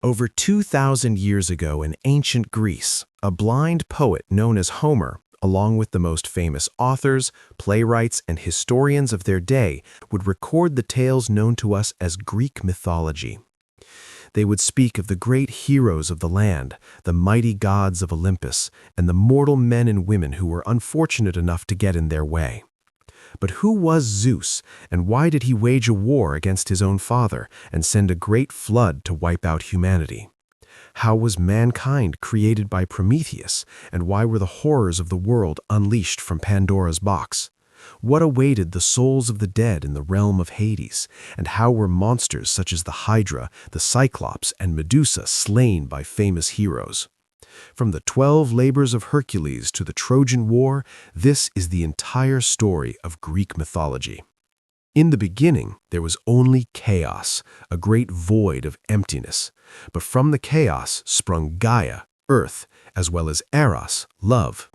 Over 2,000 years ago in ancient Greece, a blind poet known as Homer, along with the most famous authors, playwrights, and historians of their day, would record the tales known to us as Greek mythology. They would speak of the great heroes of the land, the mighty gods of Olympus, and the mortal men and women who were unfortunate enough to get in their way. But who was Zeus, and why did he wage a war against his own father and send a great flood to wipe out humanity? How was mankind created by Prometheus, and why were the horrors of the world unleashed from Pandora's box? What awaited the souls of the dead in the realm of Hades, and how were monsters such as the Hydra, the Cyclops, and Medusa slain by famous heroes? From the 12 labors of Hercules to the Trojan War, this is the entire story of Greek mythology. In the beginning, there was only chaos, a great void of emptiness. But from the chaos sprung Gaia, earth, as well as Eros, love.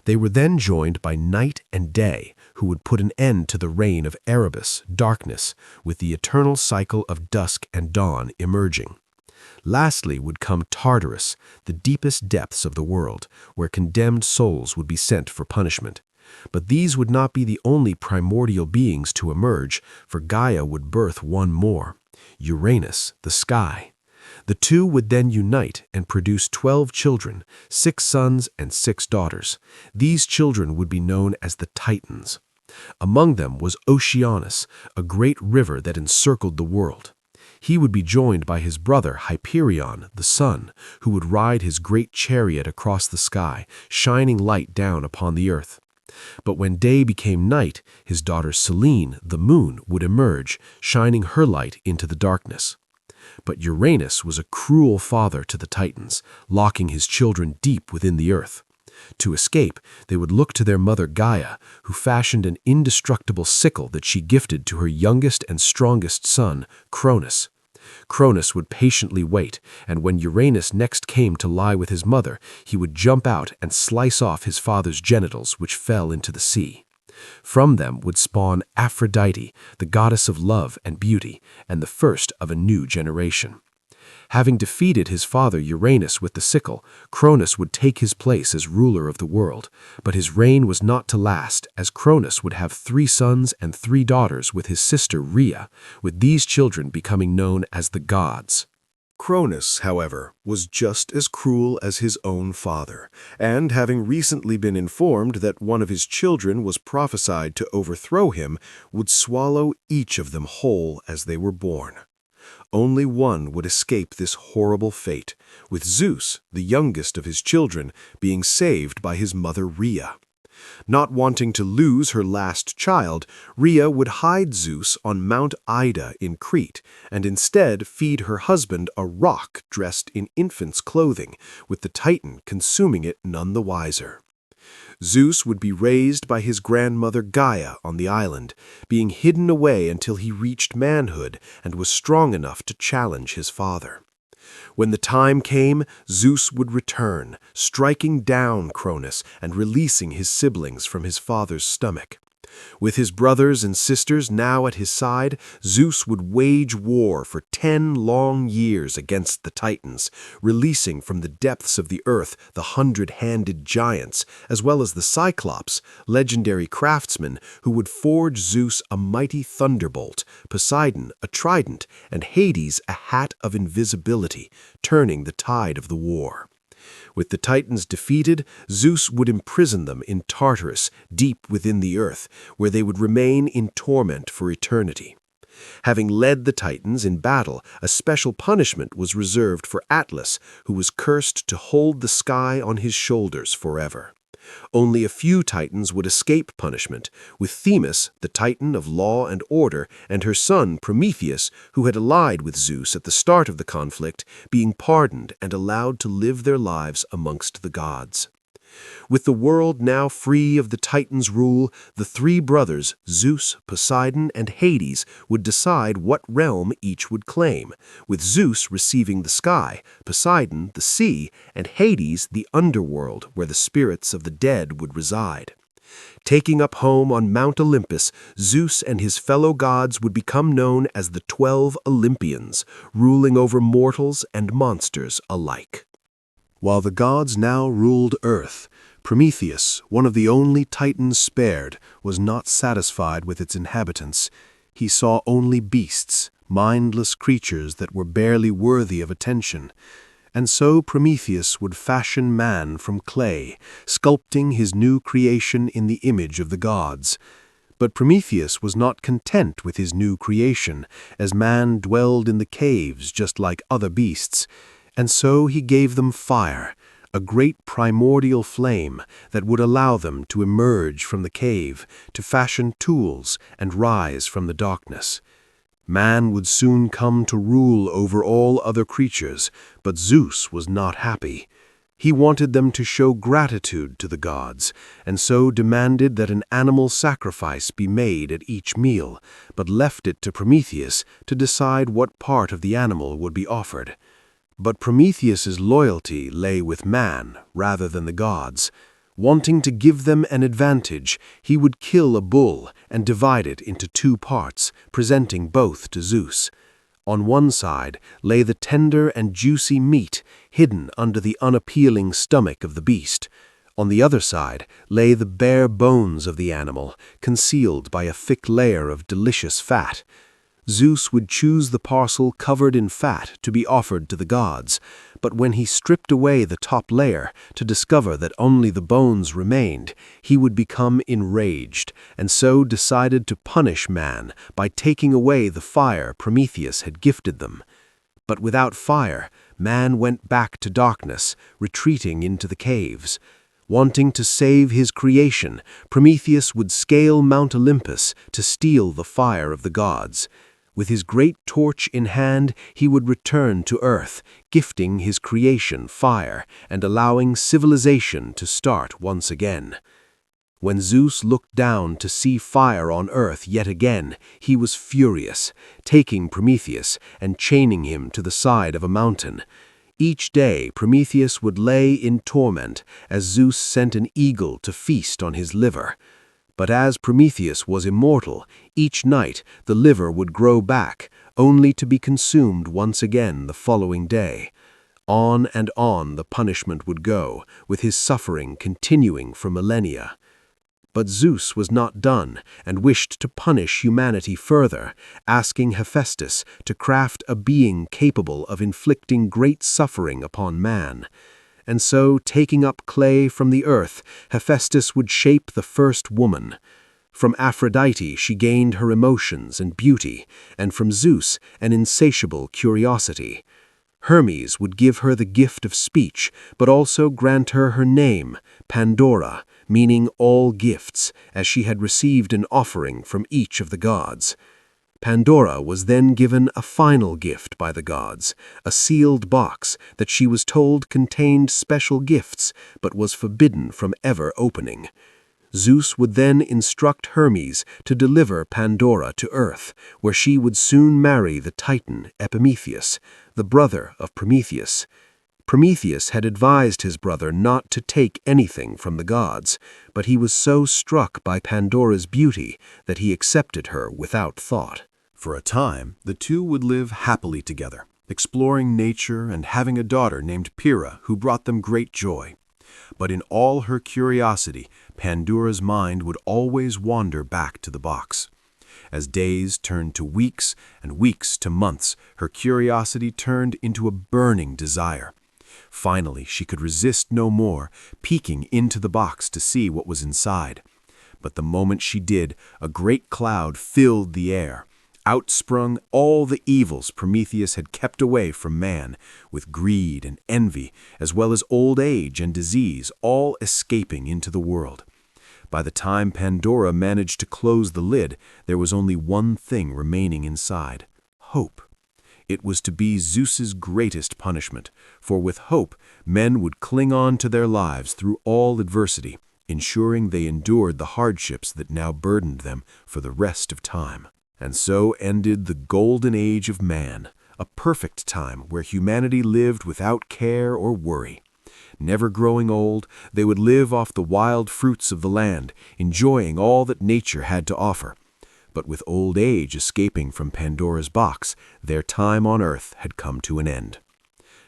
They were then joined by night and day, who would put an end to the reign of Erebus, darkness, with the eternal cycle of dusk and dawn emerging. Lastly would come Tartarus, the deepest depths of the world, where condemned souls would be sent for punishment. But these would not be the only primordial beings to emerge, for Gaia would birth one more, Uranus, the sky. The two would then unite and produce 12 children, 6 sons and 6 daughters. These children would be known as the Titans. Among them was Oceanus, a great river that encircled the world. He would be joined by his brother Hyperion, the sun, who would ride his great chariot across the sky, shining light down upon the earth. But when day became night, his daughter Selene, the moon, would emerge, shining her light into the darkness. But Uranus was a cruel father to the Titans, locking his children deep within the earth. To escape, they would look to their mother Gaia, who fashioned an indestructible sickle that she gifted to her youngest and strongest son, Cronus. Cronus would patiently wait, and when Uranus next came to lie with his mother, he would jump out and slice off his father's genitals, which fell into the sea. From them would spawn Aphrodite, the goddess of love and beauty, and the first of a new generation. Having defeated his father Uranus with the sickle, Cronus would take his place as ruler of the world, but his reign was not to last, as Cronus would have 3 sons and 3 daughters with his sister Rhea, with these children becoming known as the gods. Cronus, however, was just as cruel as his own father, and having recently been informed that one of his children was prophesied to overthrow him, would swallow each of them whole as they were born. Only one would escape this horrible fate, with Zeus, the youngest of his children, being saved by his mother Rhea. Not wanting to lose her last child, Rhea would hide Zeus on Mount Ida in Crete, and instead feed her husband a rock dressed in infant's clothing, with the Titan consuming it none the wiser. Zeus would be raised by his grandmother Gaia on the island, being hidden away until he reached manhood and was strong enough to challenge his father. When the time came, Zeus would return, striking down Cronus and releasing his siblings from his father's stomach. With his brothers and sisters now at his side, Zeus would wage war for 10 long years against the Titans, releasing from the depths of the earth the 100-handed giants, as well as the Cyclops, legendary craftsmen who would forge Zeus a mighty thunderbolt, Poseidon a trident, and Hades a hat of invisibility, turning the tide of the war. With the Titans defeated, Zeus would imprison them in Tartarus, deep within the earth, where they would remain in torment for eternity. Having led the Titans in battle, a special punishment was reserved for Atlas, who was cursed to hold the sky on his shoulders forever. Only a few Titans would escape punishment, with Themis, the Titan of law and order, and her son Prometheus, who had allied with Zeus at the start of the conflict, being pardoned and allowed to live their lives amongst the gods. With the world now free of the Titans' rule, the 3 brothers, Zeus, Poseidon, and Hades, would decide what realm each would claim, with Zeus receiving the sky, Poseidon the sea, and Hades the underworld where the spirits of the dead would reside. Taking up home on Mount Olympus, Zeus and his fellow gods would become known as the 12 Olympians, ruling over mortals and monsters alike. While the gods now ruled Earth, Prometheus, one of the only titans spared, was not satisfied with its inhabitants. He saw only beasts, mindless creatures that were barely worthy of attention. And so Prometheus would fashion man from clay, sculpting his new creation in the image of the gods. But Prometheus was not content with his new creation, as man dwelled in the caves just like other beasts. And so he gave them fire, a great primordial flame that would allow them to emerge from the cave, to fashion tools and rise from the darkness. Man would soon come to rule over all other creatures, but Zeus was not happy. He wanted them to show gratitude to the gods, and so demanded that an animal sacrifice be made at each meal, but left it to Prometheus to decide what part of the animal would be offered. But Prometheus's loyalty lay with man rather than the gods. Wanting to give them an advantage, he would kill a bull and divide it into 2 parts, presenting both to Zeus. On one side lay the tender and juicy meat, hidden under the unappealing stomach of the beast. On the other side lay the bare bones of the animal, concealed by a thick layer of delicious fat. Zeus would choose the parcel covered in fat to be offered to the gods, but when he stripped away the top layer to discover that only the bones remained, he would become enraged, and so decided to punish man by taking away the fire Prometheus had gifted them. But without fire, man went back to darkness, retreating into the caves. Wanting to save his creation, Prometheus would scale Mount Olympus to steal the fire of the gods. With his great torch in hand, he would return to Earth, gifting his creation fire and allowing civilization to start once again. When Zeus looked down to see fire on Earth yet again, he was furious, taking Prometheus and chaining him to the side of a mountain. Each day Prometheus would lay in torment as Zeus sent an eagle to feast on his liver. But as Prometheus was immortal, each night the liver would grow back, only to be consumed once again the following day. On and on the punishment would go, with his suffering continuing for millennia. But Zeus was not done and wished to punish humanity further, asking Hephaestus to craft a being capable of inflicting great suffering upon man. And so, taking up clay from the earth, Hephaestus would shape the first woman. From Aphrodite she gained her emotions and beauty, and from Zeus an insatiable curiosity. Hermes would give her the gift of speech, but also grant her her name, Pandora, meaning all gifts, as she had received an offering from each of the gods. Pandora was then given a final gift by the gods, a sealed box that she was told contained special gifts, but was forbidden from ever opening. Zeus would then instruct Hermes to deliver Pandora to Earth, where she would soon marry the Titan Epimetheus, the brother of Prometheus. Prometheus had advised his brother not to take anything from the gods, but he was so struck by Pandora's beauty that he accepted her without thought. For a time, the two would live happily together, exploring nature and having a daughter named Pyrrha who brought them great joy. But in all her curiosity, Pandora's mind would always wander back to the box. As days turned to weeks and weeks to months, her curiosity turned into a burning desire. Finally, she could resist no more, peeking into the box to see what was inside. But the moment she did, a great cloud filled the air. Out sprung all the evils Prometheus had kept away from man, with greed and envy, as well as old age and disease, all escaping into the world. By the time Pandora managed to close the lid, there was only one thing remaining inside: hope. It was to be Zeus's greatest punishment, for with hope, men would cling on to their lives through all adversity, ensuring they endured the hardships that now burdened them for the rest of time. And so ended the golden age of man, a perfect time where humanity lived without care or worry. Never growing old, they would live off the wild fruits of the land, enjoying all that nature had to offer. But with old age escaping from Pandora's box, their time on earth had come to an end.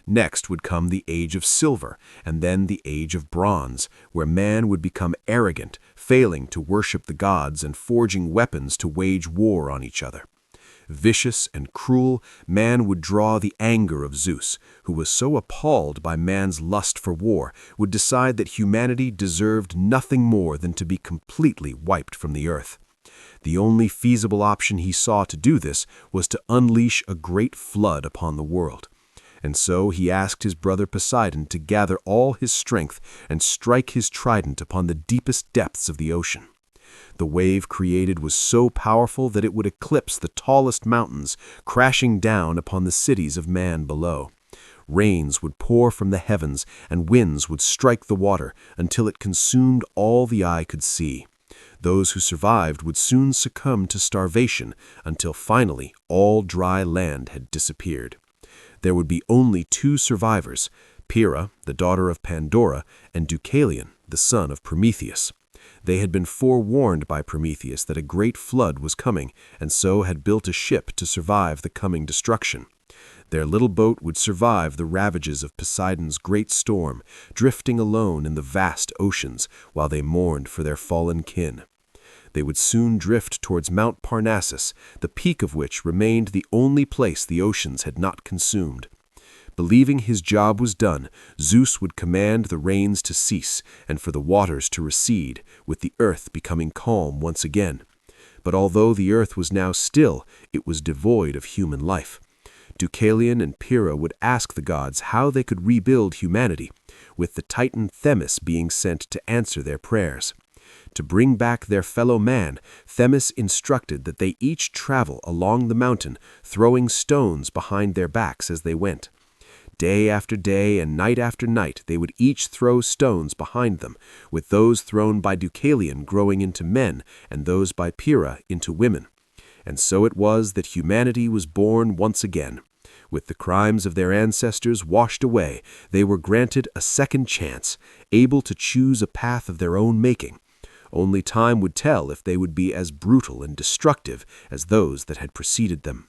Next would come the age of silver, and then the age of bronze, where man would become arrogant, failing to worship the gods and forging weapons to wage war on each other. Vicious and cruel, man would draw the anger of Zeus, who was so appalled by man's lust for war, would decide that humanity deserved nothing more than to be completely wiped from the earth. The only feasible option he saw to do this was to unleash a great flood upon the world. And so he asked his brother Poseidon to gather all his strength and strike his trident upon the deepest depths of the ocean. The wave created was so powerful that it would eclipse the tallest mountains, crashing down upon the cities of man below. Rains would pour from the heavens, and winds would strike the water until it consumed all the eye could see. Those who survived would soon succumb to starvation until finally all dry land had disappeared. There would be only two survivors, Pyrrha, the daughter of Pandora, and Deucalion, the son of Prometheus. They had been forewarned by Prometheus that a great flood was coming, and so had built a ship to survive the coming destruction. Their little boat would survive the ravages of Poseidon's great storm, drifting alone in the vast oceans while they mourned for their fallen kin. They would soon drift towards Mount Parnassus, the peak of which remained the only place the oceans had not consumed. Believing his job was done, Zeus would command the rains to cease and for the waters to recede, with the earth becoming calm once again. But although the earth was now still, it was devoid of human life. Deucalion and Pyrrha would ask the gods how they could rebuild humanity, with the titan Themis being sent to answer their prayers. To bring back their fellow man, Themis instructed that they each travel along the mountain, throwing stones behind their backs as they went. Day after day and night after night they would each throw stones behind them, with those thrown by Deucalion growing into men and those by Pyrrha into women. And so it was that humanity was born once again. With the crimes of their ancestors washed away, they were granted a second chance, able to choose a path of their own making. Only time would tell if they would be as brutal and destructive as those that had preceded them.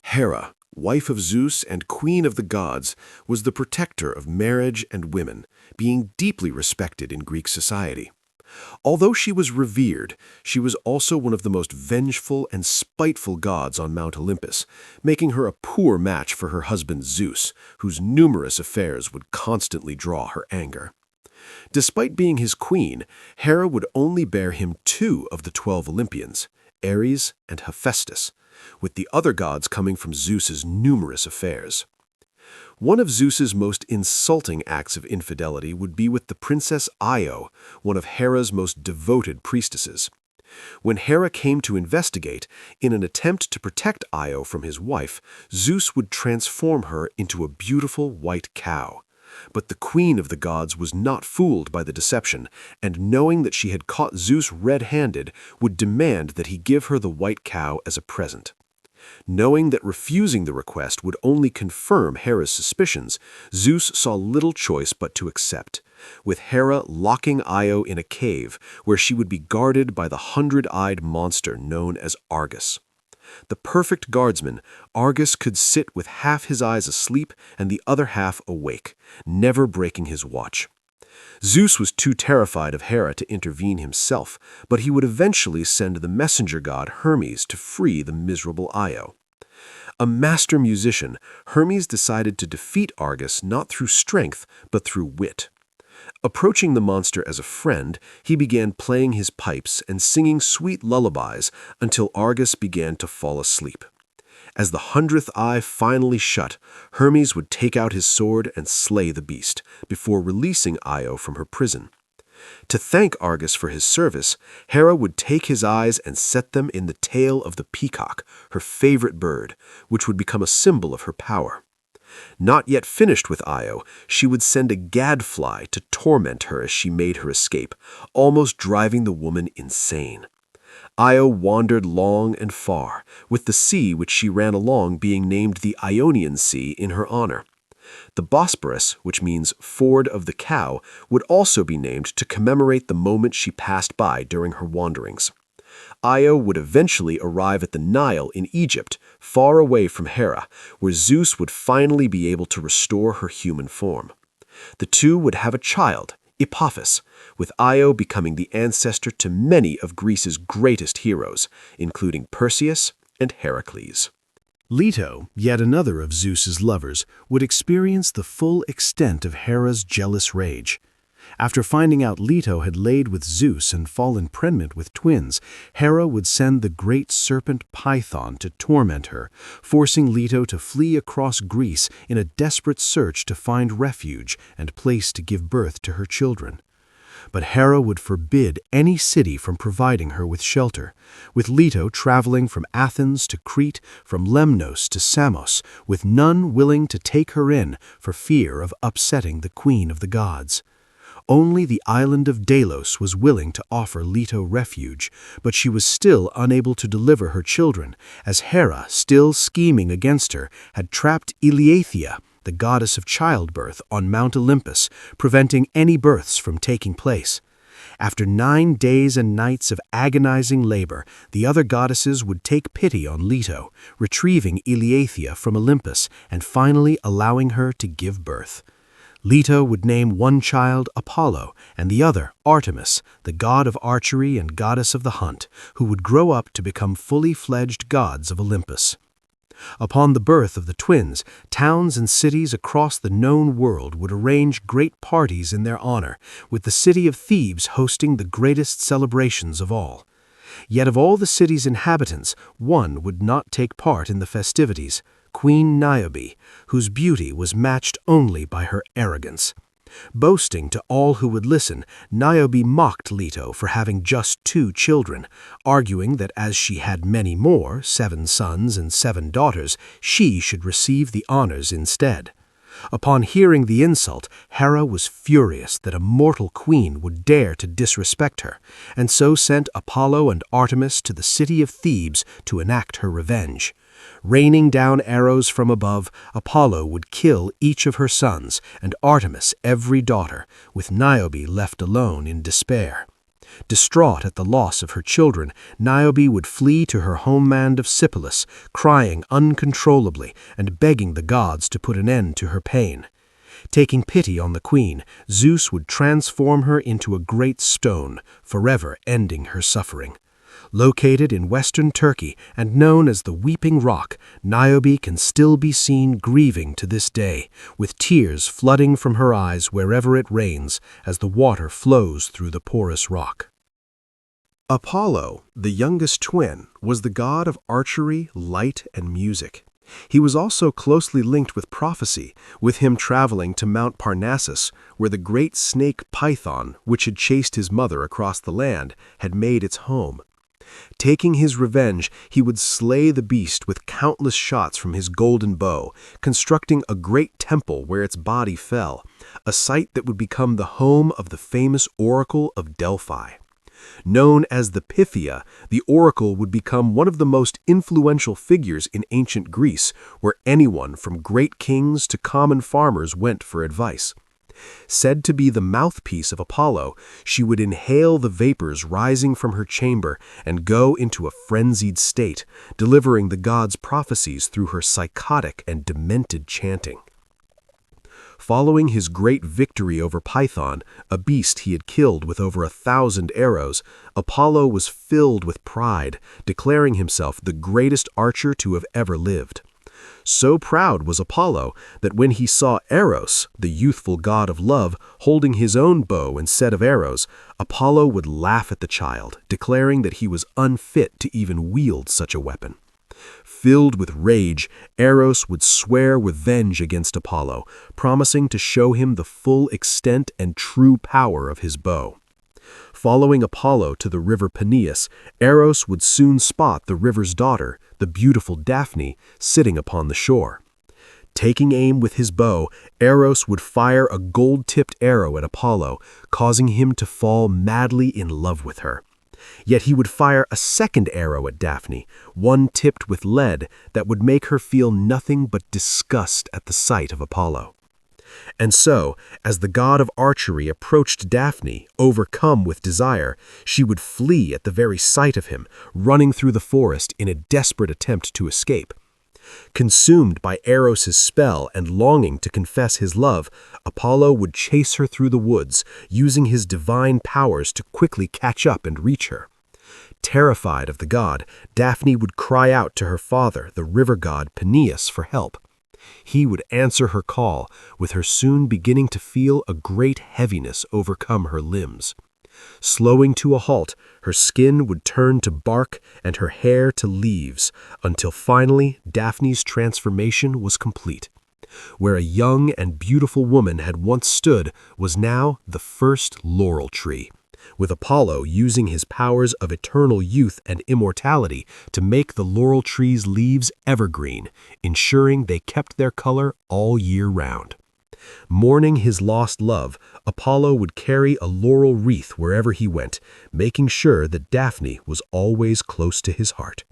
Hera, wife of Zeus and queen of the gods, was the protector of marriage and women, being deeply respected in Greek society. Although she was revered, she was also one of the most vengeful and spiteful gods on Mount Olympus, making her a poor match for her husband Zeus, whose numerous affairs would constantly draw her anger. Despite being his queen, Hera would only bear him 2 of the 12 Olympians, Ares and Hephaestus, with the other gods coming from Zeus's numerous affairs. One of Zeus's most insulting acts of infidelity would be with the princess Io, one of Hera's most devoted priestesses. When Hera came to investigate, in an attempt to protect Io from his wife, Zeus would transform her into a beautiful white cow. But the queen of the gods was not fooled by the deception, and knowing that she had caught Zeus red-handed, would demand that he give her the white cow as a present. Knowing that refusing the request would only confirm Hera's suspicions, Zeus saw little choice but to accept, with Hera locking Io in a cave where she would be guarded by the 100-eyed monster known as Argus. The perfect guardsman, Argus could sit with half his eyes asleep and the other half awake, never breaking his watch. Zeus was too terrified of Hera to intervene himself, but he would eventually send the messenger god Hermes to free the miserable Io. A master musician, Hermes decided to defeat Argus not through strength, but through wit. Approaching the monster as a friend, he began playing his pipes and singing sweet lullabies until Argus began to fall asleep. As the 100th eye finally shut, Hermes would take out his sword and slay the beast, before releasing Io from her prison. To thank Argus for his service, Hera would take his eyes and set them in the tail of the peacock, her favorite bird, which would become a symbol of her power. Not yet finished with Io, she would send a gadfly to torment her as she made her escape, almost driving the woman insane. Io wandered long and far, with the sea which she ran along being named the Ionian Sea in her honor. The Bosporus, which means Ford of the Cow, would also be named to commemorate the moment she passed by during her wanderings. Io would eventually arrive at the Nile in Egypt, far away from Hera, where Zeus would finally be able to restore her human form. The two would have a child, Epaphus, with Io becoming the ancestor to many of Greece's greatest heroes, including Perseus and Hercules. Leto, yet another of Zeus's lovers, would experience the full extent of Hera's jealous rage. After finding out Leto had laid with Zeus and fallen pregnant with twins, Hera would send the great serpent Python to torment her, forcing Leto to flee across Greece in a desperate search to find refuge and place to give birth to her children. But Hera would forbid any city from providing her with shelter, with Leto traveling from Athens to Crete, from Lemnos to Samos, with none willing to take her in for fear of upsetting the queen of the gods. Only the island of Delos was willing to offer Leto refuge, but she was still unable to deliver her children, as Hera, still scheming against her, had trapped Eileithyia, the goddess of childbirth, on Mount Olympus, preventing any births from taking place. After 9 days and nights of agonizing labor, the other goddesses would take pity on Leto, retrieving Eileithyia from Olympus and finally allowing her to give birth. Leto would name one child Apollo and the other Artemis, the god of archery and goddess of the hunt, who would grow up to become fully fledged gods of Olympus. Upon the birth of the twins, towns and cities across the known world would arrange great parties in their honor, with the city of Thebes hosting the greatest celebrations of all. Yet of all the city's inhabitants, one would not take part in the festivities: Queen Niobe, whose beauty was matched only by her arrogance. Boasting to all who would listen, Niobe mocked Leto for having just 2 children, arguing that as she had many more, 7 sons and 7 daughters, she should receive the honors instead. Upon hearing the insult, Hera was furious that a mortal queen would dare to disrespect her, and so sent Apollo and Artemis to the city of Thebes to enact her revenge. Raining down arrows from above, Apollo would kill each of her sons, and Artemis every daughter, with Niobe left alone in despair. Distraught at the loss of her children, Niobe would flee to her homeland of Sipylus, crying uncontrollably and begging the gods to put an end to her pain. Taking pity on the queen, Zeus would transform her into a great stone, forever ending her suffering. Located in western Turkey and known as the Weeping Rock, Niobe can still be seen grieving to this day, with tears flooding from her eyes wherever it rains as the water flows through the porous rock. Apollo, the youngest twin, was the god of archery, light, and music. He was also closely linked with prophecy, with him traveling to Mount Parnassus, where the great snake Python, which had chased his mother across the land, had made its home. Taking his revenge, he would slay the beast with countless shots from his golden bow, constructing a great temple where its body fell, a site that would become the home of the famous Oracle of Delphi. Known as the Pythia, the oracle would become one of the most influential figures in ancient Greece, where anyone from great kings to common farmers went for advice. Said to be the mouthpiece of Apollo, she would inhale the vapors rising from her chamber and go into a frenzied state, delivering the god's prophecies through her psychotic and demented chanting. Following his great victory over Python, a beast he had killed with over 1,000 arrows, Apollo was filled with pride, declaring himself the greatest archer to have ever lived. So proud was Apollo that when he saw Eros, the youthful god of love, holding his own bow instead of arrows, Apollo would laugh at the child, declaring that he was unfit to even wield such a weapon. Filled with rage, Eros would swear revenge against Apollo, promising to show him the full extent and true power of his bow. Following Apollo to the river Peneus, Eros would soon spot the river's daughter, the beautiful Daphne, sitting upon the shore. Taking aim with his bow, Eros would fire a gold-tipped arrow at Apollo, causing him to fall madly in love with her. Yet he would fire a second arrow at Daphne, one tipped with lead that would make her feel nothing but disgust at the sight of Apollo. And so, as the god of archery approached Daphne, overcome with desire, she would flee at the very sight of him, running through the forest in a desperate attempt to escape. Consumed by Eros' spell and longing to confess his love, Apollo would chase her through the woods, using his divine powers to quickly catch up and reach her. Terrified of the god, Daphne would cry out to her father, the river god Perseus, for help. He would answer her call, with her soon beginning to feel a great heaviness overcome her limbs. Slowing to a halt, her skin would turn to bark and her hair to leaves, until finally Daphne's transformation was complete. Where a young and beautiful woman had once stood was now the first laurel tree, with Apollo using his powers of eternal youth and immortality to make the laurel tree's leaves evergreen, ensuring they kept their color all year round. Mourning his lost love, Apollo would carry a laurel wreath wherever he went, making sure that Daphne was always close to his heart.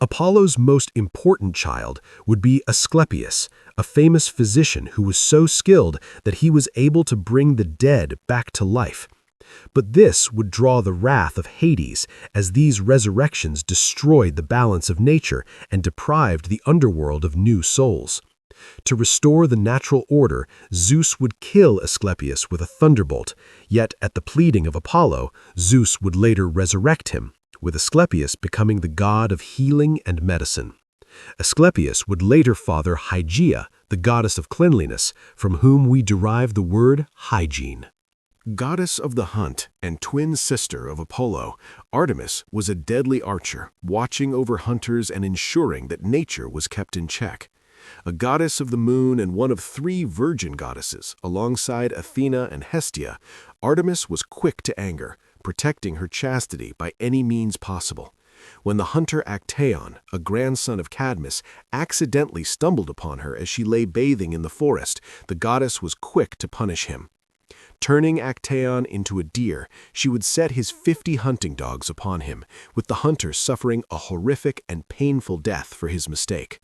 Apollo's most important child would be Asclepius, a famous physician who was so skilled that he was able to bring the dead back to life. But this would draw the wrath of Hades, as these resurrections destroyed the balance of nature and deprived the underworld of new souls. To restore the natural order, Zeus would kill Asclepius with a thunderbolt, yet at the pleading of Apollo, Zeus would later resurrect him, with Asclepius becoming the god of healing and medicine. Asclepius would later father Hygeia, the goddess of cleanliness, from whom we derive the word hygiene. Goddess of the hunt and twin sister of Apollo, Artemis was a deadly archer, watching over hunters and ensuring that nature was kept in check. A goddess of the moon and one of 3 virgin goddesses, alongside Athena and Hestia, Artemis was quick to anger, protecting her chastity by any means possible. When the hunter Actaeon, a grandson of Cadmus, accidentally stumbled upon her as she lay bathing in the forest, the goddess was quick to punish him. Turning Actaeon into a deer, she would set his 50 hunting dogs upon him, with the hunter suffering a horrific and painful death for his mistake.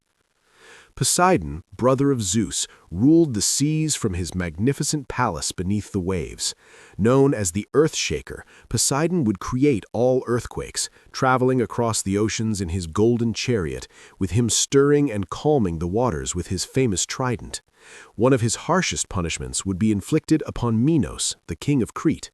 Poseidon, brother of Zeus, ruled the seas from his magnificent palace beneath the waves. Known as the Earth Shaker, Poseidon would create all earthquakes, traveling across the oceans in his golden chariot, with him stirring and calming the waters with his famous trident. One of his harshest punishments would be inflicted upon Minos, the king of Crete.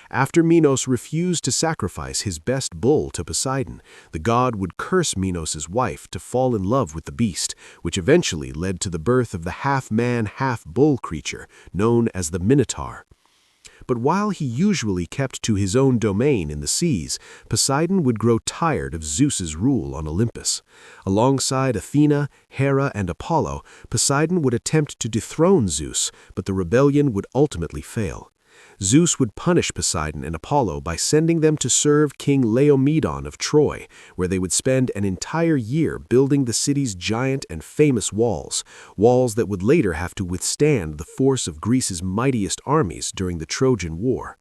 After Minos refused to sacrifice his best bull to Poseidon, the god would curse Minos' wife to fall in love with the beast, which eventually led to the birth of the half-man, half-bull creature known as the Minotaur. But while he usually kept to his own domain in the seas, Poseidon would grow tired of Zeus's rule on Olympus. Alongside Athena, Hera, and Apollo, Poseidon would attempt to dethrone Zeus, but the rebellion would ultimately fail. Zeus would punish Poseidon and Apollo by sending them to serve King Laomedon of Troy, where they would spend an entire year building the city's giant and famous walls that would later have to withstand the force of Greece's mightiest armies during the Trojan War.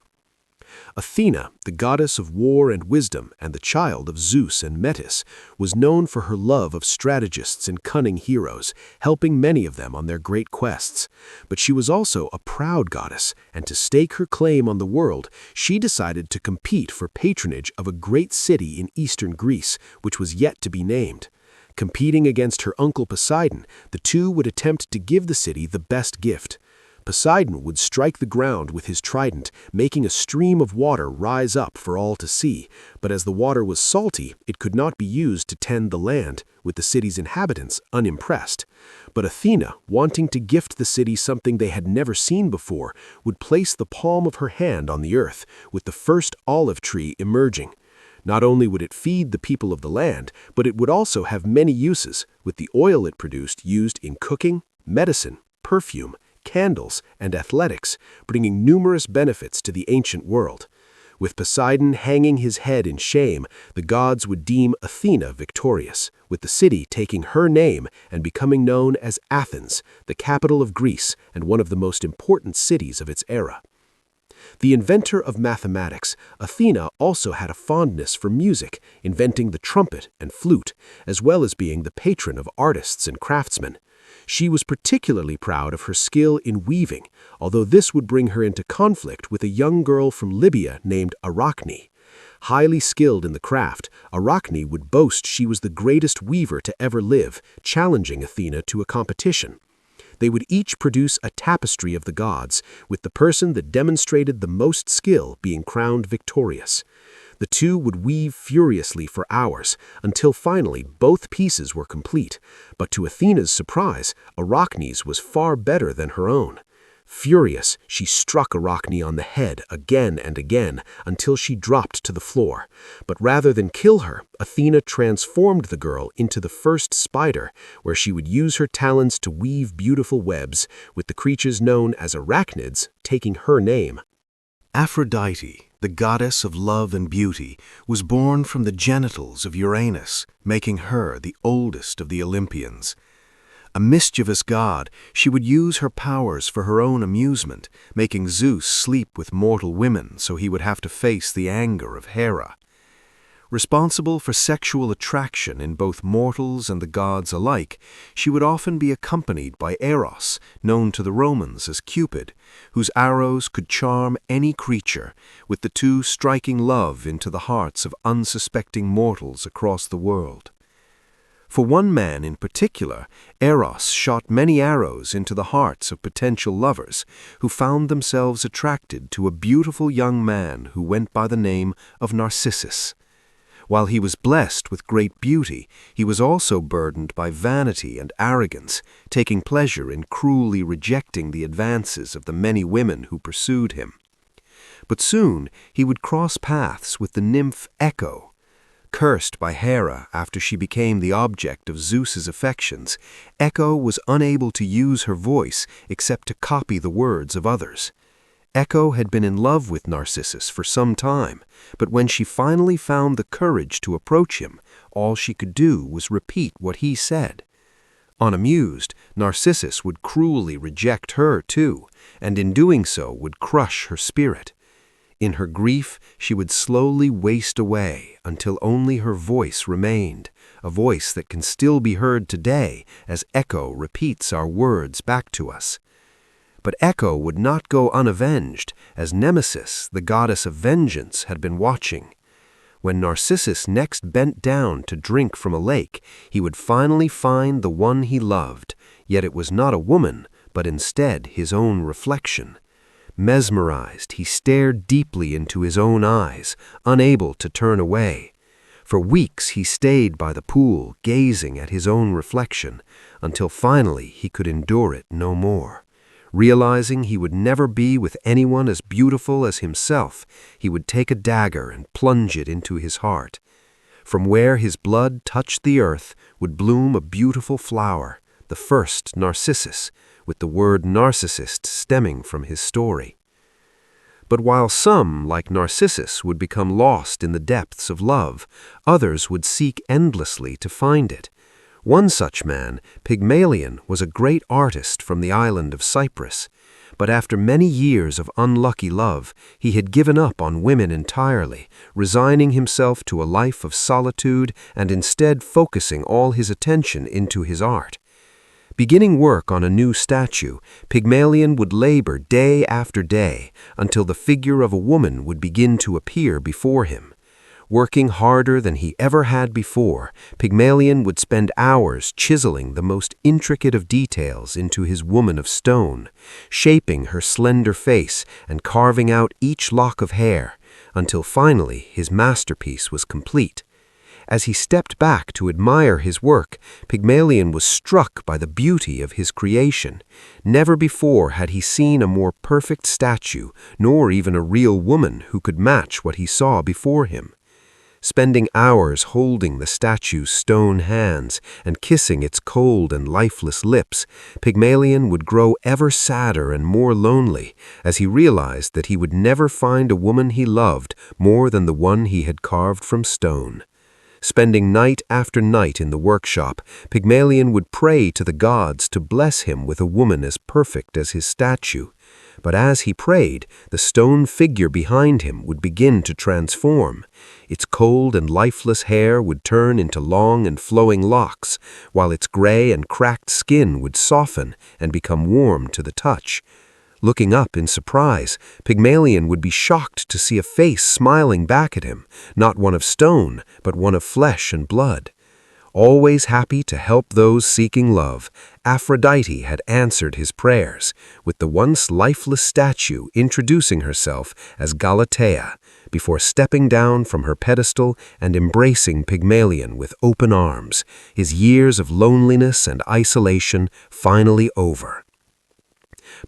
Athena, the goddess of war and wisdom and the child of Zeus and Metis, was known for her love of strategists and cunning heroes, helping many of them on their great quests. But she was also a proud goddess, and to stake her claim on the world, she decided to compete for patronage of a great city in eastern Greece, which was yet to be named. Competing against her uncle Poseidon, the two would attempt to give the city the best gift. Poseidon would strike the ground with his trident, making a stream of water rise up for all to see, but as the water was salty, it could not be used to tend the land, with the city's inhabitants unimpressed. But Athena, wanting to gift the city something they had never seen before, would place the palm of her hand on the earth, with the first olive tree emerging. Not only would it feed the people of the land, but it would also have many uses, with the oil it produced used in cooking, medicine, perfume, candles, and athletics, bringing numerous benefits to the ancient world. With Poseidon hanging his head in shame, the gods would deem Athena victorious, with the city taking her name and becoming known as Athens, the capital of Greece and one of the most important cities of its era. The inventor of mathematics, Athena also had a fondness for music, inventing the trumpet and flute, as well as being the patron of artists and craftsmen. She was particularly proud of her skill in weaving, although this would bring her into conflict with a young girl from Libya named Arachne. Highly skilled in the craft, Arachne would boast she was the greatest weaver to ever live, challenging Athena to a competition. They would each produce a tapestry of the gods, with the person that demonstrated the most skill being crowned victorious. The two would weave furiously for hours, until finally both pieces were complete, but to Athena's surprise, Arachne's was far better than her own. Furious, she struck Arachne on the head again and again until she dropped to the floor. But rather than kill her, Athena transformed the girl into the first spider, where she would use her talons to weave beautiful webs, with the creatures known as arachnids taking her name. Aphrodite, the goddess of love and beauty, was born from the genitals of Uranus, making her the oldest of the Olympians. A mischievous god, she would use her powers for her own amusement, making Zeus sleep with mortal women so he would have to face the anger of Hera. Responsible for sexual attraction in both mortals and the gods alike, she would often be accompanied by Eros, known to the Romans as Cupid, whose arrows could charm any creature, with the two striking love into the hearts of unsuspecting mortals across the world. For one man in particular, Eros shot many arrows into the hearts of potential lovers who found themselves attracted to a beautiful young man who went by the name of Narcissus. While he was blessed with great beauty, he was also burdened by vanity and arrogance, taking pleasure in cruelly rejecting the advances of the many women who pursued him. But soon he would cross paths with the nymph Echo. Cursed by Hera after she became the object of Zeus's affections, Echo was unable to use her voice except to copy the words of others. Echo had been in love with Narcissus for some time, but when she finally found the courage to approach him, all she could do was repeat what he said. Unamused, Narcissus would cruelly reject her too, and in doing so would crush her spirit. In her grief, she would slowly waste away until only her voice remained, a voice that can still be heard today as Echo repeats our words back to us. But Echo would not go unavenged, as Nemesis, the goddess of vengeance, had been watching. When Narcissus next bent down to drink from a lake, he would finally find the one he loved, yet it was not a woman, but instead his own reflection. Mesmerized, he stared deeply into his own eyes, unable to turn away. For weeks he stayed by the pool, gazing at his own reflection, until finally he could endure it no more. Realizing he would never be with anyone as beautiful as himself, he would take a dagger and plunge it into his heart. From where his blood touched the earth would bloom a beautiful flower, the first Narcissus, with the word narcissist stemming from his story. But while some, like Narcissus, would become lost in the depths of love, others would seek endlessly to find it. One such man, Pygmalion, was a great artist from the island of Cyprus. But after many years of unlucky love, he had given up on women entirely, resigning himself to a life of solitude and instead focusing all his attention into his art. Beginning work on a new statue, Pygmalion would labor day after day until the figure of a woman would begin to appear before him. Working harder than he ever had before, Pygmalion would spend hours chiseling the most intricate of details into his woman of stone, shaping her slender face and carving out each lock of hair, until finally his masterpiece was complete. As he stepped back to admire his work, Pygmalion was struck by the beauty of his creation. Never before had he seen a more perfect statue, nor even a real woman who could match what he saw before him. Spending hours holding the statue's stone hands and kissing its cold and lifeless lips, Pygmalion would grow ever sadder and more lonely as he realized that he would never find a woman he loved more than the one he had carved from stone. Spending night after night in the workshop, Pygmalion would pray to the gods to bless him with a woman as perfect as his statue. But as he prayed, the stone figure behind him would begin to transform. Its cold and lifeless hair would turn into long and flowing locks, while its gray and cracked skin would soften and become warm to the touch. Looking up in surprise, Pygmalion would be shocked to see a face smiling back at him, not one of stone, but one of flesh and blood. Always happy to help those seeking love, Aphrodite had answered his prayers, with the once lifeless statue introducing herself as Galatea, before stepping down from her pedestal and embracing Pygmalion with open arms, his years of loneliness and isolation finally over.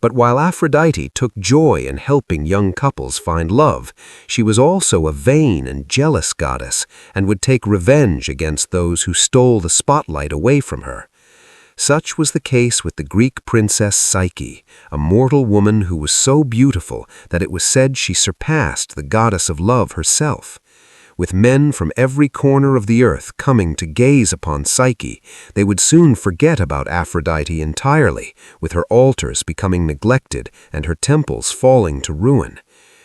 But while Aphrodite took joy in helping young couples find love, she was also a vain and jealous goddess and would take revenge against those who stole the spotlight away from her. Such was the case with the Greek princess Psyche, a mortal woman who was so beautiful that it was said she surpassed the goddess of love herself. With men from every corner of the earth coming to gaze upon Psyche, they would soon forget about Aphrodite entirely, with her altars becoming neglected and her temples falling to ruin.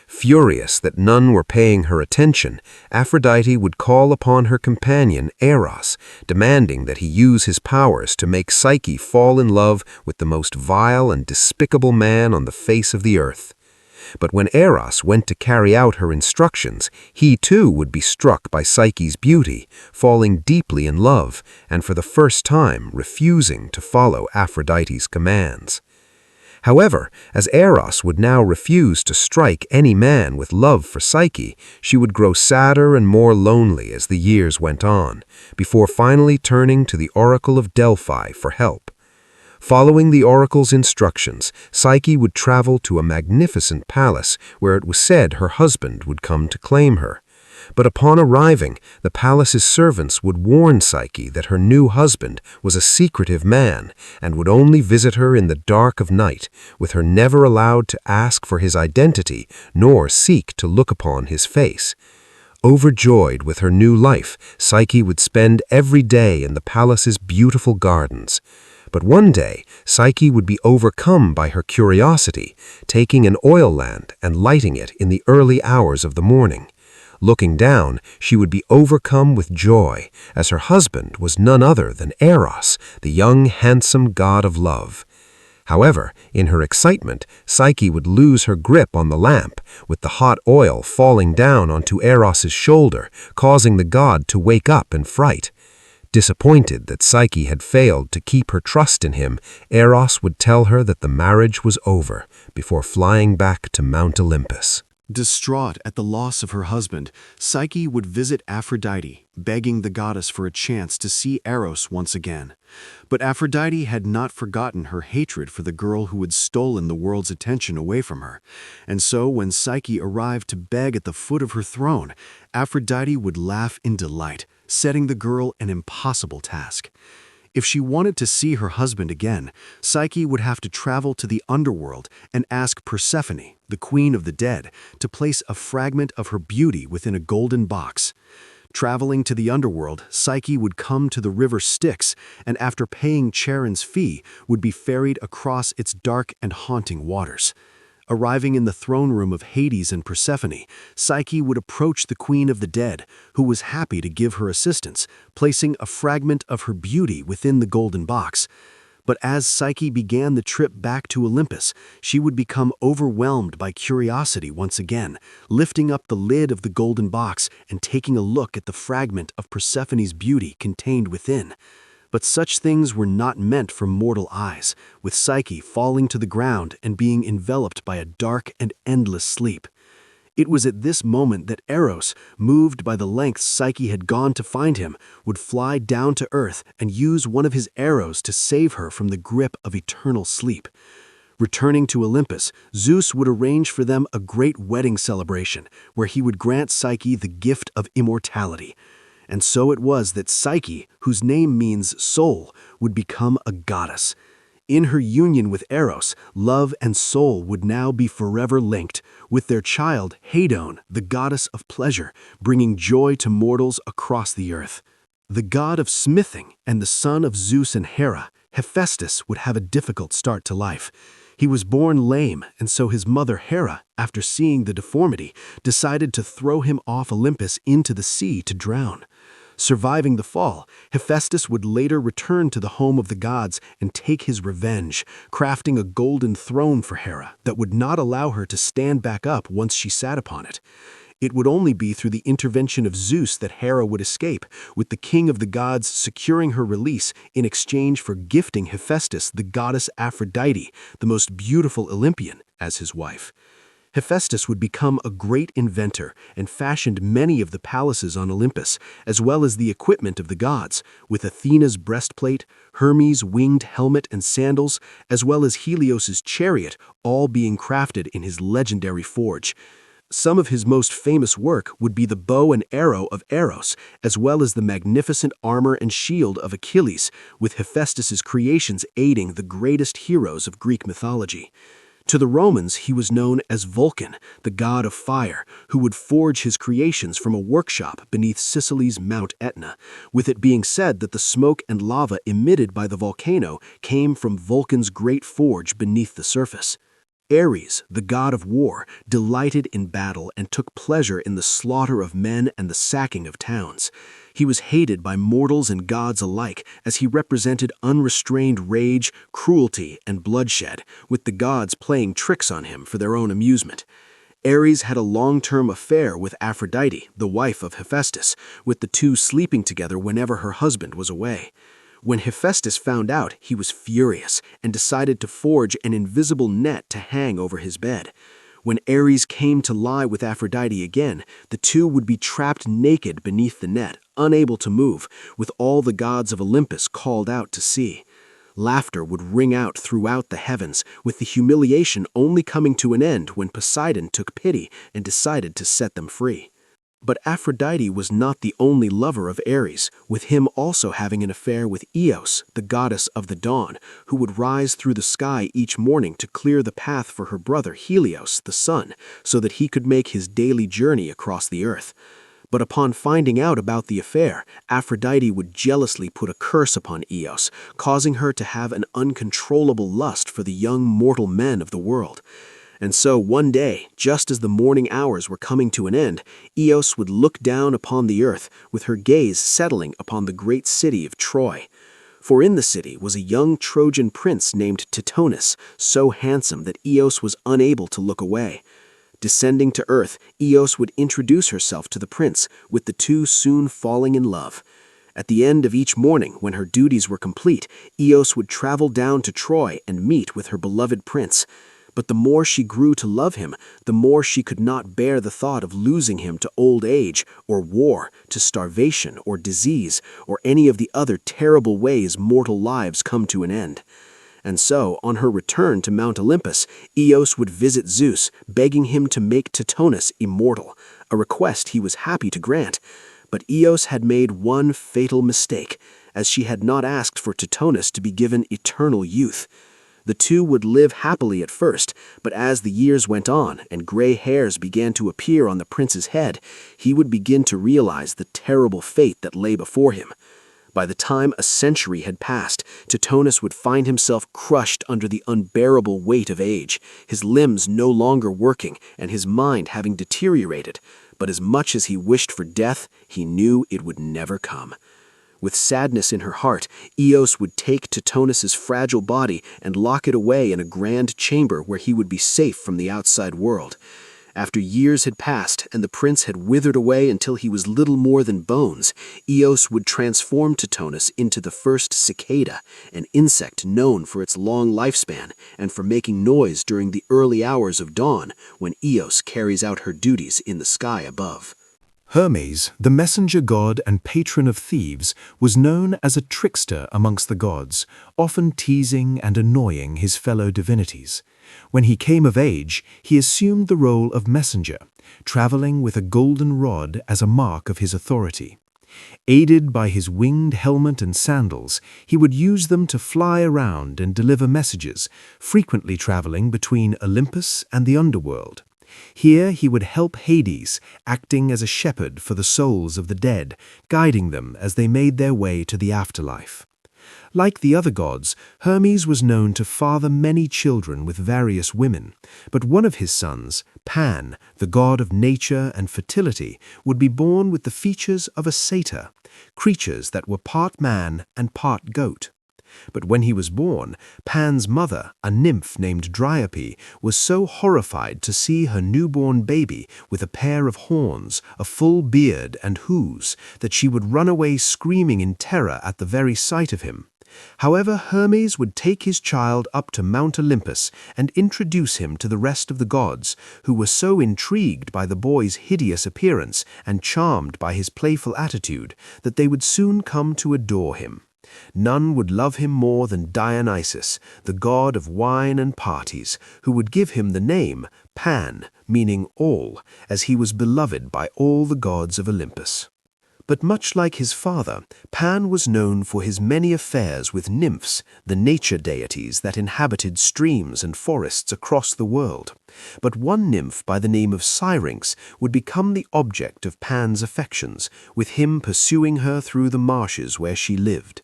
Furious that none were paying her attention, Aphrodite would call upon her companion Eros, demanding that he use his powers to make Psyche fall in love with the most vile and despicable man on the face of the earth. But when Eros went to carry out her instructions, he too would be struck by Psyche's beauty, falling deeply in love, and for the first time refusing to follow Aphrodite's commands. However, as Eros would now refuse to strike any man with love for Psyche, she would grow sadder and more lonely as the years went on, before finally turning to the Oracle of Delphi for help. Following the oracle's instructions, Psyche would travel to a magnificent palace where it was said her husband would come to claim her. But upon arriving, the palace's servants would warn Psyche that her new husband was a secretive man and would only visit her in the dark of night, with her never allowed to ask for his identity nor seek to look upon his face. Overjoyed with her new life, Psyche would spend every day in the palace's beautiful gardens. But one day, Psyche would be overcome by her curiosity, taking an oil lamp and lighting it in the early hours of the morning. Looking down, she would be overcome with joy, as her husband was none other than Eros, the young, handsome god of love. However, in her excitement, Psyche would lose her grip on the lamp, with the hot oil falling down onto Eros's shoulder, causing the god to wake up in fright. Disappointed that Psyche had failed to keep her trust in him, Eros would tell her that the marriage was over, before flying back to Mount Olympus. Distraught at the loss of her husband, Psyche would visit Aphrodite, begging the goddess for a chance to see Eros once again. But Aphrodite had not forgotten her hatred for the girl who had stolen the world's attention away from her. And so when Psyche arrived to beg at the foot of her throne, Aphrodite would laugh in delight, setting the girl an impossible task. If she wanted to see her husband again, Psyche would have to travel to the underworld and ask Persephone, the queen of the dead, to place a fragment of her beauty within a golden box. Traveling to the underworld, Psyche would come to the river Styx, and after paying Charon's fee, would be ferried across its dark and haunting waters. Arriving in the throne room of Hades and Persephone, Psyche would approach the queen of the dead, who was happy to give her assistance, placing a fragment of her beauty within the golden box. But as Psyche began the trip back to Olympus, she would become overwhelmed by curiosity once again, lifting up the lid of the golden box and taking a look at the fragment of Persephone's beauty contained within. But such things were not meant for mortal eyes, with Psyche falling to the ground and being enveloped by a dark and endless sleep. It was at this moment that Eros, moved by the lengths Psyche had gone to find him, would fly down to earth and use one of his arrows to save her from the grip of eternal sleep. Returning to Olympus, Zeus would arrange for them a great wedding celebration, where he would grant Psyche the gift of immortality. And so it was that Psyche, whose name means soul, would become a goddess. In her union with Eros, love and soul would now be forever linked, with their child, Hedone, the goddess of pleasure, bringing joy to mortals across the earth. The god of smithing and the son of Zeus and Hera, Hephaestus would have a difficult start to life. He was born lame, and so his mother Hera, after seeing the deformity, decided to throw him off Olympus into the sea to drown. Surviving the fall, Hephaestus would later return to the home of the gods and take his revenge, crafting a golden throne for Hera that would not allow her to stand back up once she sat upon it. It would only be through the intervention of Zeus that Hera would escape, with the king of the gods securing her release in exchange for gifting Hephaestus the goddess Aphrodite, the most beautiful Olympian, as his wife. Hephaestus would become a great inventor and fashioned many of the palaces on Olympus, as well as the equipment of the gods, with Athena's breastplate, Hermes' winged helmet and sandals, as well as Helios's chariot, all being crafted in his legendary forge. Some of his most famous work would be the bow and arrow of Eros, as well as the magnificent armor and shield of Achilles, with Hephaestus's creations aiding the greatest heroes of Greek mythology. To the Romans, he was known as Vulcan, the god of fire, who would forge his creations from a workshop beneath Sicily's Mount Etna, with it being said that the smoke and lava emitted by the volcano came from Vulcan's great forge beneath the surface. Ares, the god of war, delighted in battle and took pleasure in the slaughter of men and the sacking of towns. He was hated by mortals and gods alike as he represented unrestrained rage, cruelty, and bloodshed, with the gods playing tricks on him for their own amusement. Ares had a long-term affair with Aphrodite, the wife of Hephaestus, with the two sleeping together whenever her husband was away. When Hephaestus found out, he was furious and decided to forge an invisible net to hang over his bed. When Ares came to lie with Aphrodite again, the two would be trapped naked beneath the net, unable to move, with all the gods of Olympus called out to sea. Laughter would ring out throughout the heavens, with the humiliation only coming to an end when Poseidon took pity and decided to set them free. But Aphrodite was not the only lover of Ares, with him also having an affair with Eos, the goddess of the dawn, who would rise through the sky each morning to clear the path for her brother Helios, the sun, so that he could make his daily journey across the earth. But upon finding out about the affair, Aphrodite would jealously put a curse upon Eos, causing her to have an uncontrollable lust for the young mortal men of the world. And so one day, just as the morning hours were coming to an end, Eos would look down upon the earth, with her gaze settling upon the great city of Troy. For in the city was a young Trojan prince named Tithonus, so handsome that Eos was unable to look away. Descending to earth, Eos would introduce herself to the prince, with the two soon falling in love. At the end of each morning, when her duties were complete, Eos would travel down to Troy and meet with her beloved prince. But the more she grew to love him, the more she could not bear the thought of losing him to old age, or war, to starvation, or disease, or any of the other terrible ways mortal lives come to an end. And so, on her return to Mount Olympus, Eos would visit Zeus, begging him to make Tithonus immortal, a request he was happy to grant. But Eos had made one fatal mistake, as she had not asked for Tithonus to be given eternal youth. The two would live happily at first, but as the years went on and gray hairs began to appear on the prince's head, he would begin to realize the terrible fate that lay before him. By the time a century had passed, Tithonus would find himself crushed under the unbearable weight of age, his limbs no longer working and his mind having deteriorated. But as much as he wished for death, he knew it would never come. With sadness in her heart, Eos would take Tithonus's fragile body and lock it away in a grand chamber where he would be safe from the outside world. After years had passed and the prince had withered away until he was little more than bones, Eos would transform Tithonus into the first cicada, an insect known for its long lifespan and for making noise during the early hours of dawn when Eos carries out her duties in the sky above. Hermes, the messenger god and patron of thieves, was known as a trickster amongst the gods, often teasing and annoying his fellow divinities. When he came of age, he assumed the role of messenger, traveling with a golden rod as a mark of his authority. Aided by his winged helmet and sandals, he would use them to fly around and deliver messages, frequently traveling between Olympus and the underworld. Here he would help Hades, acting as a shepherd for the souls of the dead, guiding them as they made their way to the afterlife. Like the other gods, Hermes was known to father many children with various women, but one of his sons, Pan, the god of nature and fertility, would be born with the features of a satyr, creatures that were part man and part goat. But when he was born, Pan's mother, a nymph named Dryope, was so horrified to see her newborn baby with a pair of horns, a full beard, and hooves, that she would run away screaming in terror at the very sight of him. However, Hermes would take his child up to Mount Olympus and introduce him to the rest of the gods, who were so intrigued by the boy's hideous appearance and charmed by his playful attitude that they would soon come to adore him. None would love him more than Dionysus, the god of wine and parties, who would give him the name Pan, meaning all, as he was beloved by all the gods of Olympus. But much like his father, Pan was known for his many affairs with nymphs, the nature deities that inhabited streams and forests across the world. But one nymph by the name of Syrinx would become the object of Pan's affections, with him pursuing her through the marshes where she lived.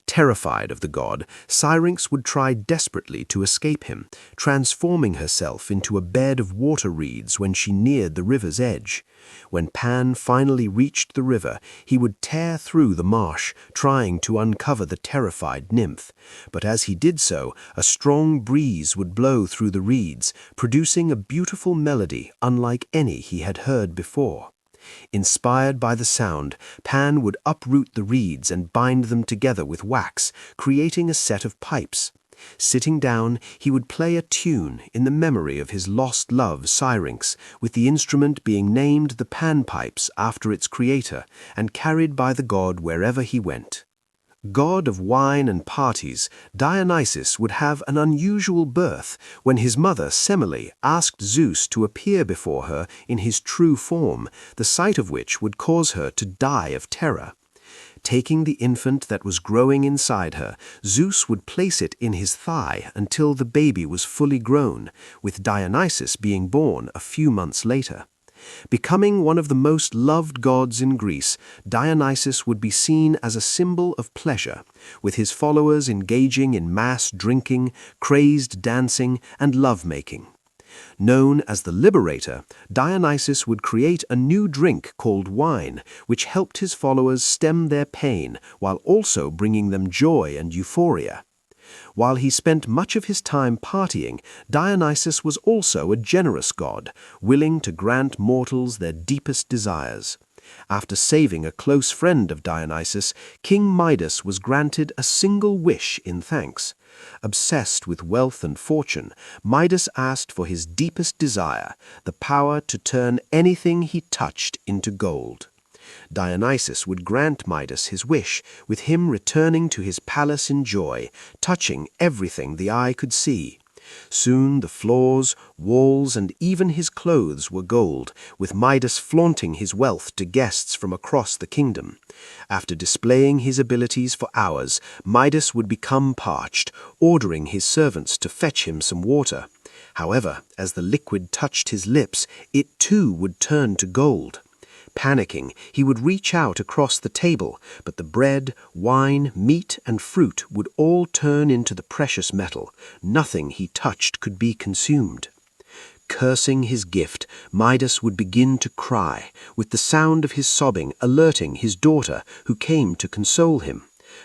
Terrified of the god, Syrinx would try desperately to escape him, transforming herself into a bed of water reeds when she neared the river's edge. When Pan finally reached the river, he would tear through the marsh, trying to uncover the terrified nymph. But as he did so, a strong breeze would blow through the reeds, producing a beautiful melody unlike any he had heard before. Inspired by the sound, Pan would uproot the reeds and bind them together with wax, creating a set of pipes. Sitting down, he would play a tune in the memory of his lost love Syrinx, with the instrument being named the panpipes after its creator and carried by the god wherever he went. God of wine and parties, Dionysus would have an unusual birth when his mother Semele asked Zeus to appear before her in his true form, the sight of which would cause her to die of terror. Taking the infant that was growing inside her, Zeus would place it in his thigh until the baby was fully grown, with Dionysus being born a few months later. Becoming one of the most loved gods in Greece, Dionysus would be seen as a symbol of pleasure, with his followers engaging in mass drinking, crazed dancing, and love-making. Known as the Liberator, Dionysus would create a new drink called wine, which helped his followers stem their pain while also bringing them joy and euphoria. While he spent much of his time partying, Dionysus was also a generous god, willing to grant mortals their deepest desires. After saving a close friend of Dionysus, King Midas was granted a single wish in thanks. Obsessed with wealth and fortune, Midas asked for his deepest desire, the power to turn anything he touched into gold. Dionysus would grant Midas his wish, with him returning to his palace in joy, touching everything the eye could see. Soon the floors, walls, and even his clothes were gold, with Midas flaunting his wealth to guests from across the kingdom. After displaying his abilities for hours, Midas would become parched, ordering his servants to fetch him some water. However, as the liquid touched his lips, it too would turn to gold. Panicking, he would reach out across the table, but the bread, wine, meat, and fruit would all turn into the precious metal. Nothing he touched could be consumed. Cursing his gift, Midas would begin to cry, with the sound of his sobbing alerting his daughter, who came to console him.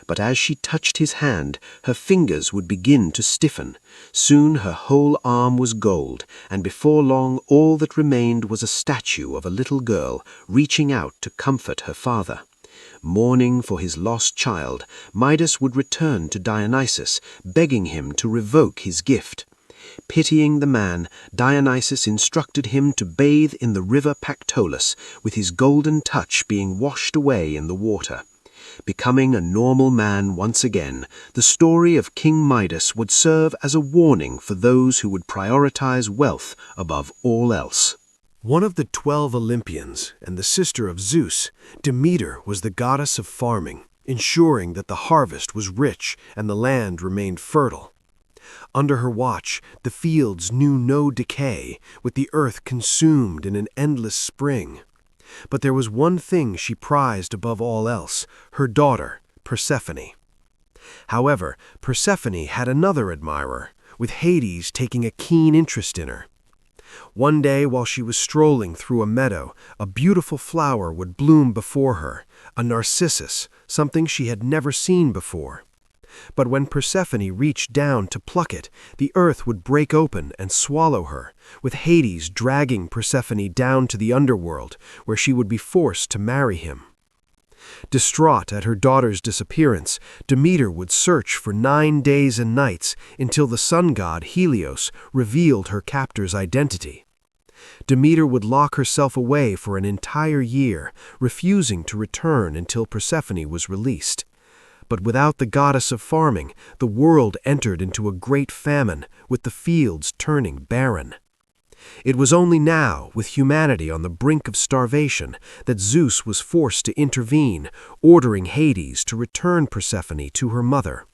But as she touched his hand, her fingers would begin to stiffen. Soon her whole arm was gold, and before long all that remained was a statue of a little girl reaching out to comfort her father. Mourning for his lost child, Midas would return to Dionysus, begging him to revoke his gift. Pitying the man, Dionysus instructed him to bathe in the river Pactolus, with his golden touch being washed away in the water. Becoming a normal man once again, the story of King Midas would serve as a warning for those who would prioritize wealth above all else. One of the 12 Olympians and the sister of Zeus, Demeter was the goddess of farming, ensuring that the harvest was rich and the land remained fertile. Under her watch, the fields knew no decay, with the earth consumed in an endless spring. But there was one thing she prized above all else, her daughter, Persephone. However, Persephone had another admirer, with Hades taking a keen interest in her. One day, while she was strolling through a meadow, a beautiful flower would bloom before her, a narcissus, something she had never seen before. But when Persephone reached down to pluck it, the earth would break open and swallow her, with Hades dragging Persephone down to the underworld, where she would be forced to marry him. Distraught at her daughter's disappearance, Demeter would search for 9 days and nights until the sun god Helios revealed her captor's identity. Demeter would lock herself away for an entire year, refusing to return until Persephone was released. But without the goddess of farming, the world entered into a great famine, with the fields turning barren. It was only now, with humanity on the brink of starvation, that Zeus was forced to intervene, ordering Hades to return Persephone to her mother.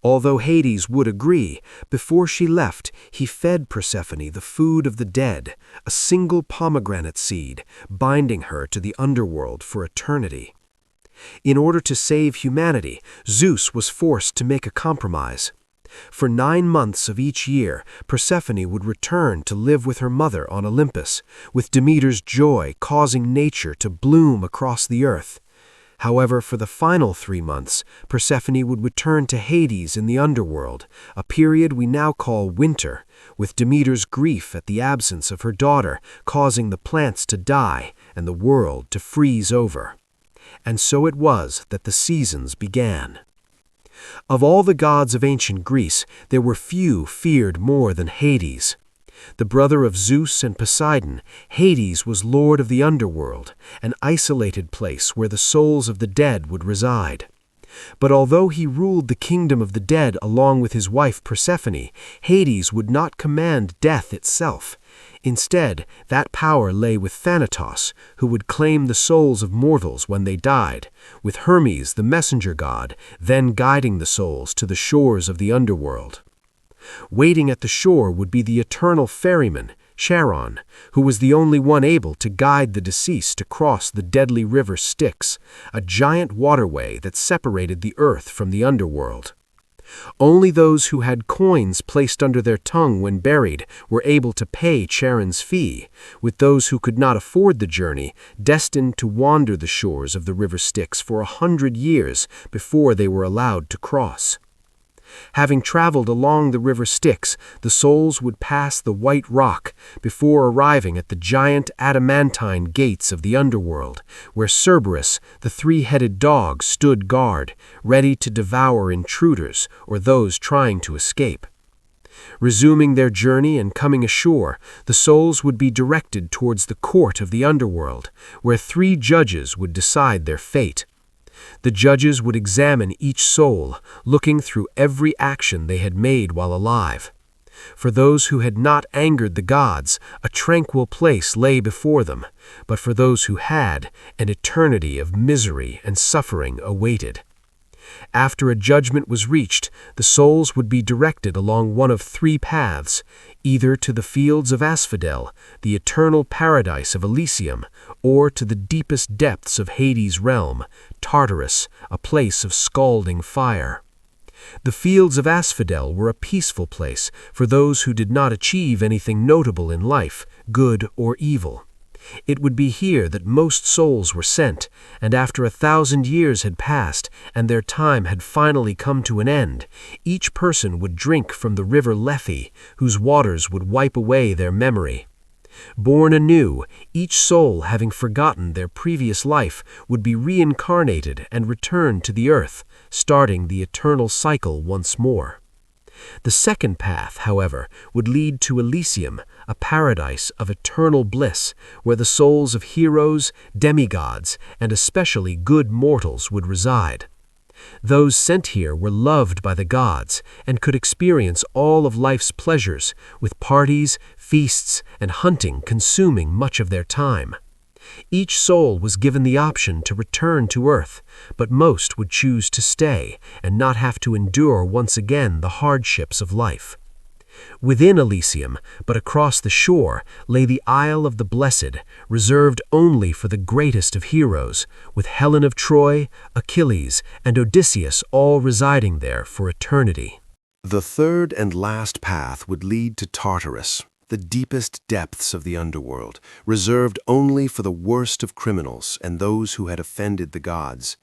Although Hades would agree, before she left, he fed Persephone the food of the dead, a single pomegranate seed, binding her to the underworld for eternity. In order to save humanity, Zeus was forced to make a compromise. For 9 months of each year, Persephone would return to live with her mother on Olympus, with Demeter's joy causing nature to bloom across the earth. However, for the final 3 months, Persephone would return to Hades in the underworld, a period we now call winter, with Demeter's grief at the absence of her daughter causing the plants to die and the world to freeze over. And so it was that the seasons began. Of all the gods of ancient Greece, there were few feared more than Hades. The brother of Zeus and Poseidon, Hades was lord of the underworld, an isolated place where the souls of the dead would reside. But although he ruled the kingdom of the dead along with his wife Persephone, Hades would not command death itself. Instead, that power lay with Thanatos, who would claim the souls of mortals when they died, with Hermes, the messenger god, then guiding the souls to the shores of the underworld. Waiting at the shore would be the eternal ferryman, Charon, who was the only one able to guide the deceased across the deadly river Styx, a giant waterway that separated the earth from the underworld. Only those who had coins placed under their tongue when buried were able to pay Charon's fee, with those who could not afford the journey destined to wander the shores of the river Styx for 100 years before they were allowed to cross. Having traveled along the river Styx, the souls would pass the White Rock before arriving at the giant adamantine gates of the underworld, where Cerberus, the 3-headed dog, stood guard, ready to devour intruders or those trying to escape. Resuming their journey and coming ashore, the souls would be directed towards the court of the underworld, where 3 judges would decide their fate. The judges would examine each soul, looking through every action they had made while alive. For those who had not angered the gods, a tranquil place lay before them, but for those who had, an eternity of misery and suffering awaited. After a judgment was reached, the souls would be directed along one of 3 paths, either to the fields of Asphodel, the eternal paradise of Elysium, or to the deepest depths of Hades' realm, Tartarus, a place of scalding fire. The fields of Asphodel were a peaceful place for those who did not achieve anything notable in life, good or evil. It would be here that most souls were sent, and after 1,000 years had passed and their time had finally come to an end, each person would drink from the river Lethe, whose waters would wipe away their memory. Born anew, each soul, having forgotten their previous life, would be reincarnated and returned to the earth, starting the eternal cycle once more. The second path, however, would lead to Elysium, a paradise of eternal bliss, where the souls of heroes, demigods, and especially good mortals would reside. Those sent here were loved by the gods and could experience all of life's pleasures, with parties, feasts, and hunting consuming much of their time. Each soul was given the option to return to Earth, but most would choose to stay and not have to endure once again the hardships of life. Within Elysium, but across the shore, lay the Isle of the Blessed, reserved only for the greatest of heroes, with Helen of Troy, Achilles, and Odysseus all residing there for eternity. The third and last path would lead to Tartarus, the deepest depths of the underworld, reserved only for the worst of criminals and those who had offended the gods.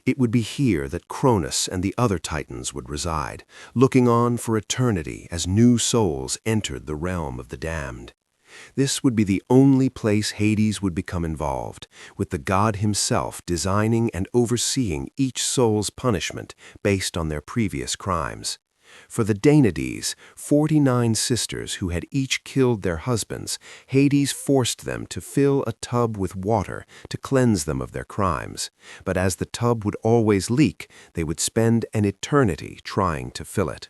It would be here that Cronus and the other titans would reside, looking on for eternity as new souls entered the realm of the damned. This would be the only place Hades would become involved, with the god himself designing and overseeing each soul's punishment based on their previous crimes. For the Danaides, 49 sisters who had each killed their husbands, Hades forced them to fill a tub with water to cleanse them of their crimes. But as the tub would always leak, they would spend an eternity trying to fill it.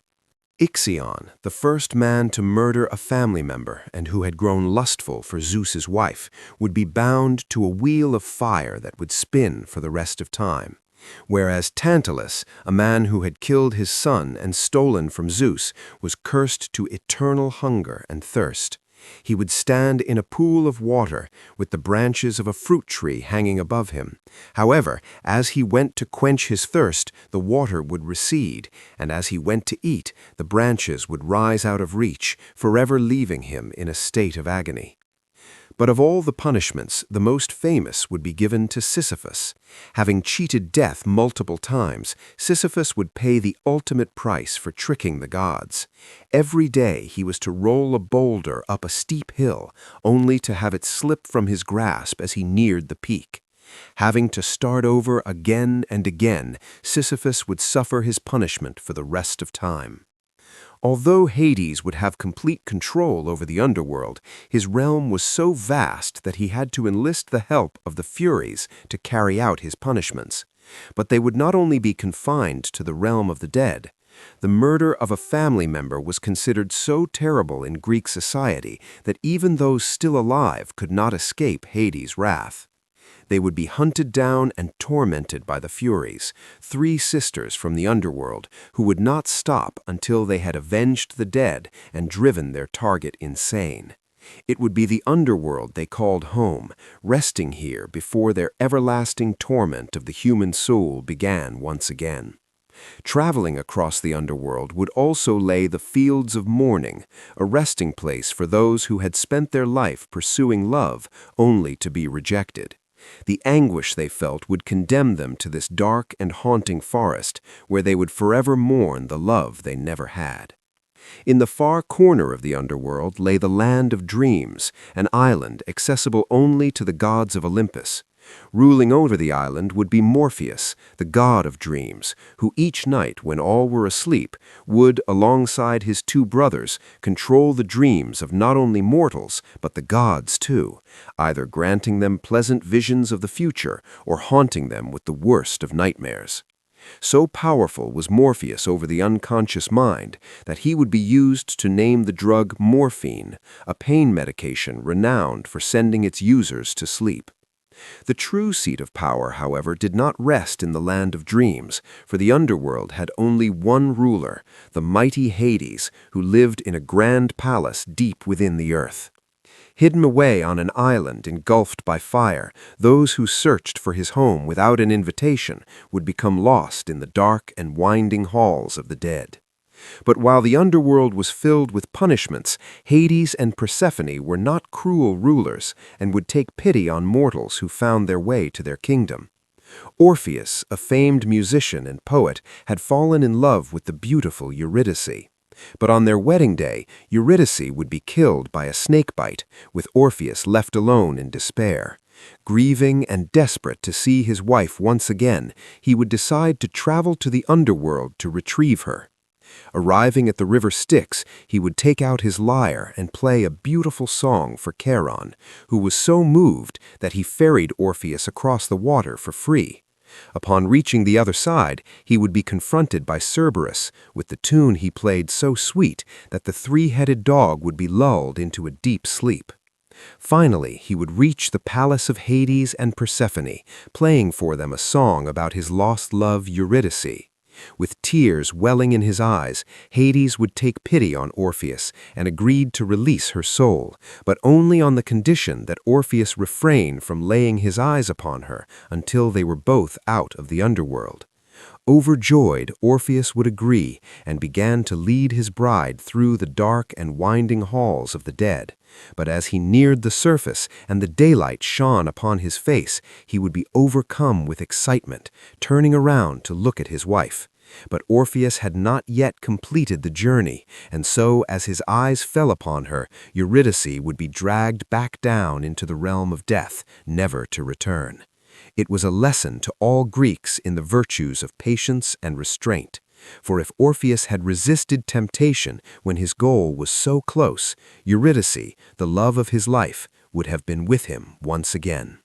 Ixion, the first man to murder a family member and who had grown lustful for Zeus's wife, would be bound to a wheel of fire that would spin for the rest of time. Whereas Tantalus, a man who had killed his son and stolen from Zeus, was cursed to eternal hunger and thirst. He would stand in a pool of water with the branches of a fruit tree hanging above him. However, as he went to quench his thirst, the water would recede, and as he went to eat, the branches would rise out of reach, forever leaving him in a state of agony. But of all the punishments, the most famous would be given to Sisyphus. Having cheated death multiple times, Sisyphus would pay the ultimate price for tricking the gods. Every day he was to roll a boulder up a steep hill, only to have it slip from his grasp as he neared the peak. Having to start over again and again, Sisyphus would suffer his punishment for the rest of time. Although Hades would have complete control over the underworld, his realm was so vast that he had to enlist the help of the Furies to carry out his punishments. But they would not only be confined to the realm of the dead. The murder of a family member was considered so terrible in Greek society that even those still alive could not escape Hades' wrath. They would be hunted down and tormented by the Furies, 3 sisters from the underworld, who would not stop until they had avenged the dead and driven their target insane. It would be the underworld they called home, resting here before their everlasting torment of the human soul began once again. Traveling across the underworld would also lay the Fields of Mourning, a resting place for those who had spent their life pursuing love only to be rejected. The anguish they felt would condemn them to this dark and haunting forest, where they would forever mourn the love they never had. In the far corner of the underworld lay the Land of Dreams, an island accessible only to the gods of Olympus. Ruling over the island would be Morpheus, the god of dreams, who each night, when all were asleep, would, alongside his 2 brothers, control the dreams of not only mortals, but the gods too, either granting them pleasant visions of the future or haunting them with the worst of nightmares. So powerful was Morpheus over the unconscious mind that he would be used to name the drug morphine, a pain medication renowned for sending its users to sleep. The true seat of power, however, did not rest in the Land of Dreams, for the underworld had only one ruler, the mighty Hades, who lived in a grand palace deep within the earth. Hidden away on an island engulfed by fire, those who searched for his home without an invitation would become lost in the dark and winding halls of the dead. But while the underworld was filled with punishments, Hades and Persephone were not cruel rulers and would take pity on mortals who found their way to their kingdom. Orpheus, a famed musician and poet, had fallen in love with the beautiful Eurydice. But on their wedding day, Eurydice would be killed by a snake bite, with Orpheus left alone in despair. Grieving and desperate to see his wife once again, he would decide to travel to the underworld to retrieve her. Arriving at the river Styx, he would take out his lyre and play a beautiful song for Charon, who was so moved that he ferried Orpheus across the water for free. Upon reaching the other side, he would be confronted by Cerberus, with the tune he played so sweet that the 3-headed dog would be lulled into a deep sleep. Finally, he would reach the palace of Hades and Persephone, playing for them a song about his lost love Eurydice. With tears welling in his eyes, Hades would take pity on Orpheus and agreed to release her soul, but only on the condition that Orpheus refrain from laying his eyes upon her until they were both out of the underworld. Overjoyed, Orpheus would agree and began to lead his bride through the dark and winding halls of the dead. But as he neared the surface and the daylight shone upon his face, he would be overcome with excitement, turning around to look at his wife. But Orpheus had not yet completed the journey, and so as his eyes fell upon her, Eurydice would be dragged back down into the realm of death, never to return. It was a lesson to all Greeks in the virtues of patience and restraint. For if Orpheus had resisted temptation when his goal was so close, Eurydice, the love of his life, would have been with him once again.